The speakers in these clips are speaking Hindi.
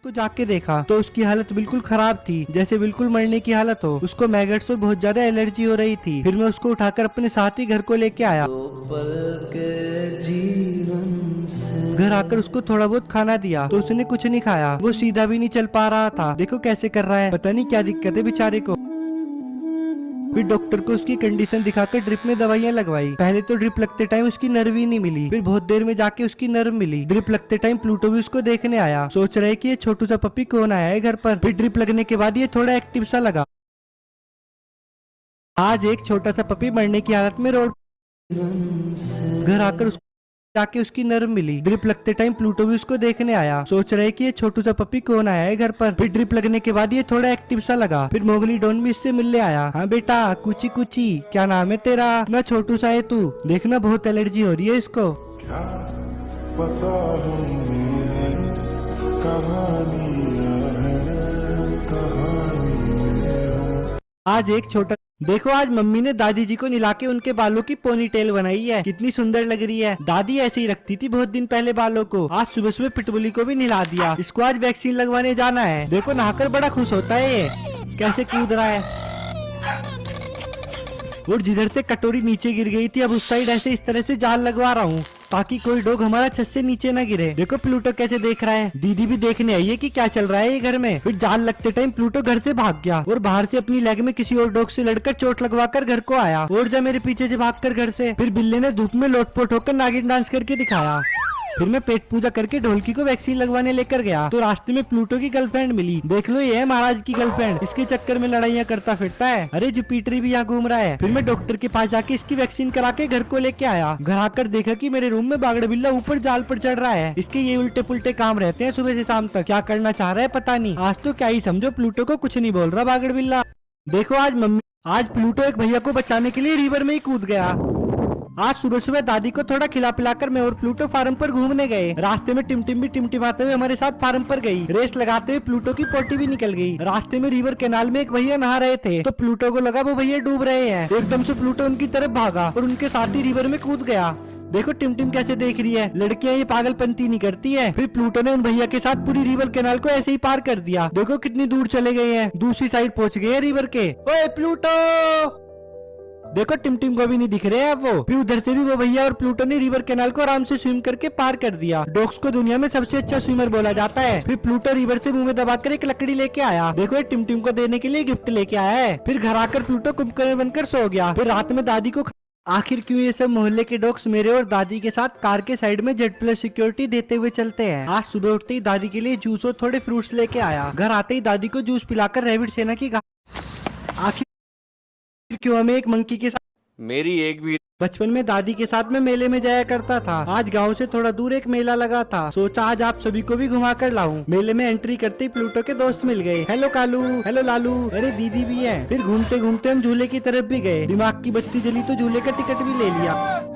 उसको जाके देखा तो उसकी हालत बिल्कुल खराब थी, जैसे बिल्कुल मरने की हालत हो। उसको मैगट्स और बहुत ज्यादा एलर्जी हो रही थी। फिर मैं उसको उठाकर अपने साथ ही घर को लेके आया। घर आकर उसको थोड़ा बहुत खाना दिया तो उसने कुछ नहीं खाया। वो सीधा भी नहीं चल पा रहा था। देखो कैसे कर रहा है, पता नहीं क्या दिक्कत है बेचारे को। फिर डॉक्टर को उसकी कंडीशन दिखाकर ड्रिप में दवाइयां लगवाई। पहले तो ड्रिप लगते टाइम उसकी नर्व ही नहीं मिली, फिर बहुत देर में जाके उसकी नर्व मिली। ड्रिप लगते टाइम प्लूटो भी उसको देखने आया। सोच रहे कि ये छोटू सा पपी कौन आया है घर पर। फिर ड्रिप लगने के बाद ये थोड़ा एक्टिव सा लगा। आज एक छोटा सा पपी मरने की हालत में रोड घर आकर जाके उसकी नर्व मिली। ड्रिप लगते टाइम प्लूटो भी उसको देखने आया। सोच रहे कि ये छोटू सा पपी कौन आया है घर पर। फिर ड्रिप लगने के बाद ये थोड़ा एक्टिव सा लगा। फिर मोगली डॉन भी इससे मिलने आया। हाँ बेटा कुची कुची, क्या नाम है तेरा? ना छोटू सा है तू, देखना बहुत एलर्जी हो रही है इसको। क्या पता हमने है कहानियां हैं कहानी में। आज एक छोटा देखो, आज मम्मी ने दादी जी को निला के उनके बालों की पोनी टेल बनाई है। कितनी सुंदर लग रही है। दादी ऐसे ही रखती थी बहुत दिन पहले बालों को। आज सुबह सुबह पिटबुली को भी निला दिया। इसको आज वैक्सीन लगवाने जाना है। देखो नहाकर बड़ा खुश होता है ये, कैसे कूद रहा है। और जिधर से कटोरी नीचे गिर गई थी, अब उस साइड ऐसे इस तरह से जाल लगवा रहा हूँ ताकि कोई डॉग हमारा छत से नीचे ना गिरे। देखो प्लूटो कैसे देख रहा है। दीदी भी देखने आई है कि क्या चल रहा है ये घर में। फिर जाल लगते टाइम प्लूटो घर से भाग गया और बाहर से अपनी लेग में किसी और डॉग से लड़कर चोट लगवाकर घर को आया। और जब मेरे पीछे से भागकर घर से, फिर बिल्ली ने धूप में लोटपोट होकर नागिन डांस करके दिखाया। फिर मैं पेट पूजा करके ढोलकी को वैक्सीन लगवाने लेकर गया तो रास्ते में प्लूटो की गर्लफ्रेंड मिली। देख लो ये है महाराज की गर्लफ्रेंड, इसके चक्कर में लड़ाइयाँ करता फिरता है। अरे जुपिटर भी यहाँ घूम रहा है। फिर मैं डॉक्टर के पास जाके इसकी वैक्सीन करा के घर को लेके आया। घर आकर देखा कि मेरे रूम में बागड़ बिल्ला ऊपर जाल पर चढ़ रहा है। इसके ये उल्टे पुल्टे काम रहते हैं सुबह से शाम तक। क्या करना चाह रहा है पता नहीं। आज तो क्या ही समझो, प्लूटो को कुछ नहीं बोल रहा बागड़ बिल्ला। देखो आज प्लूटो एक भैया को बचाने के लिए रिवर में ही कूद गया। आज सुबह सुबह दादी को थोड़ा खिला पिलाकर मैं और प्लूटो फार्म पर घूमने गए। रास्ते में टिमटिम भी टिमटिमाते हुए हमारे साथ फार्म पर गई। रेस लगाते हुए प्लूटो की पोटी भी निकल गई। रास्ते में रिवर कैनाल में एक भैया नहा रहे थे तो प्लूटो को लगा वो भैया डूब रहे हैं। एकदम से प्लूटो उनकी तरफ भागा और उनके साथ ही रिवर में कूद गया। देखो टिमटिम कैसे देख रही है। लड़कियां ये पागलपंती नहीं करती है। फिर प्लूटो ने उन भैया के साथ पूरी रिवर कैनाल को ऐसे ही पार कर दिया। देखो कितनी दूर चले गए हैं, दूसरी साइड पहुंच गए हैं रिवर के। ओए प्लूटो, देखो टिमटिम को भी नहीं दिख रहे हैं वो। फिर उधर से भी वो भैया और प्लूटो ने रिवर कैनाल को आराम से स्विम करके पार कर दिया। डॉग्स को दुनिया में सबसे अच्छा स्विमर बोला जाता है। फिर प्लूटो रिवर से मुंह में दबाकर एक लकड़ी लेके आया। देखो ये टिमटिम को देने के लिए गिफ्ट लेके आया है। फिर घर आकर प्लूटो कुंभकर्ण बनकर सो गया। फिर रात में दादी को आखिर क्यों ये सब मोहल्ले के डॉग्स मेरे और दादी के साथ कार के साइड में Z+ सिक्योरिटी देते हुए चलते हैं। आज सुबह उठते ही दादी के लिए जूस और थोड़े फ्रूट्स लेके आया। घर आते ही दादी को जूस पिलाकर रैबिट सेना की आखिर क्यों हमें एक मंकी के साथ मेरी एक भी बचपन में दादी के साथ में मेले में जाया करता था। आज गांव से थोड़ा दूर एक मेला लगा था। सोचा आज आप सभी को भी घुमा कर लाऊं। मेले में एंट्री करते ही प्लूटो के दोस्त मिल गए। हेलो कालू, हेलो लालू, अरे दीदी भी है। फिर घूमते घूमते हम झूले की तरफ भी गए। दिमाग की बत्ती जली तो झूले का टिकट भी ले लिया।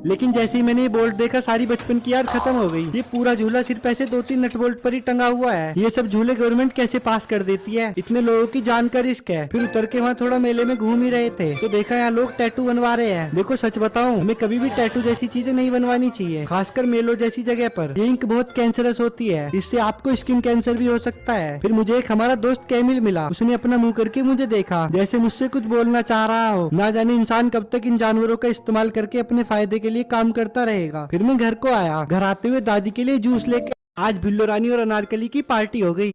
लेकिन जैसे ही मैंने ये बोल्ट देखा सारी बचपन की याद खत्म हो गई। ये पूरा झूला सिर्फ ऐसे 2-3 नट बोल्ट पर ही टंगा हुआ है। ये सब झूले गवर्नमेंट कैसे पास कर देती है? इतने लोगों की जान का रिस्क है। फिर उतर के वहाँ थोड़ा मेले में घूम ही रहे थे तो देखा यहाँ लोग टैटू बनवा रहे हैं। देखो सच बताऊं, हमें कभी भी टैटू जैसी चीजें नहीं बनवानी चाहिए, खासकर मेलों जैसी जगह पर। ये इंक बहुत कैंसरस होती है, इससे आपको स्किन कैंसर भी हो सकता है। फिर मुझे एक हमारा दोस्त कैमिल मिला। उसने अपना मुंह करके मुझे देखा जैसे मुझसे कुछ बोलना चाह रहा हो। ना जाने इंसान कब तक इन जानवरों का इस्तेमाल करके अपने फायदे के लिए काम करता रहेगा। फिर मैं घर को आया। घर आते हुए दादी के लिए जूस लेके आज बिल्लो रानी और अनारकली की पार्टी हो गई।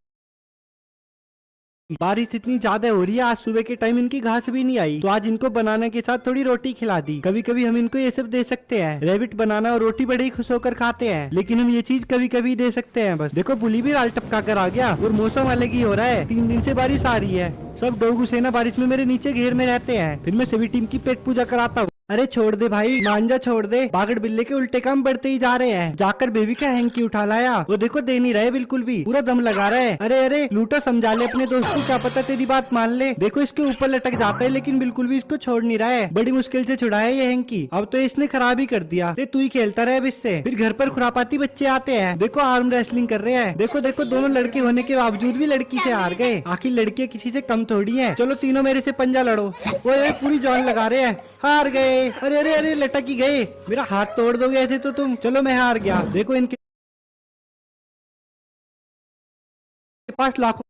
बारिश इतनी ज्यादा हो रही है, आज सुबह के टाइम इनकी घास भी नहीं आई तो आज इनको बनाना के साथ थोड़ी रोटी खिला दी। कभी कभी हम इनको ये सब दे सकते हैं। रैबिट बनाना और रोटी बड़े ही खुश होकर खाते हैं, लेकिन हम ये चीज कभी कभी दे सकते हैं बस। देखो बुली भी लाल टपका कर आ गया और मौसम अलग ही हो रहा है। 3 दिन से बारिश आ रही है। सब डोगू सेना बारिश में मेरे नीचे घेर में रहते हैं। फिर मैं सभी टीम की पेट पूजा कराता हूँ। अरे छोड़ दे भाई, मांझा छोड़ दे। बागड़ बिल्ले के उल्टे काम बढ़ते ही जा रहे हैं। जाकर बेबी का हैंकी उठा लाया। वो देखो दे नहीं रहे बिल्कुल भी, पूरा दम लगा रहा है। अरे अरे लूटो, समझा ले अपने दोस्त को, क्या पता तेरी बात मान ले। देखो इसके ऊपर लटक जाता है लेकिन बिल्कुल भी इसको छोड़ नहीं रहा है। बड़ी मुश्किल से छुड़ाया ये हैंकी, अब तो इसने खराब ही कर दिया। तू ही खेलता रहे अब इससे। फिर घर पर खुरापाती बच्चे आते हैं। देखो आर्म रेसलिंग कर रहे हैं। देखो देखो दोनों लड़के होने के बावजूद भी लड़की से हार गए। आखिर लड़कियां किसी से कम थोड़ी है। चलो तीनों मेरे से पंजा लड़ो। वो पूरी जान लगा रहे हैं। हार गए। अरे अरे अरे लटक ही गए। मेरा हाथ तोड़ दोगे ऐसे तो तुम। चलो मैं हार गया। देखो इनके पास लाखों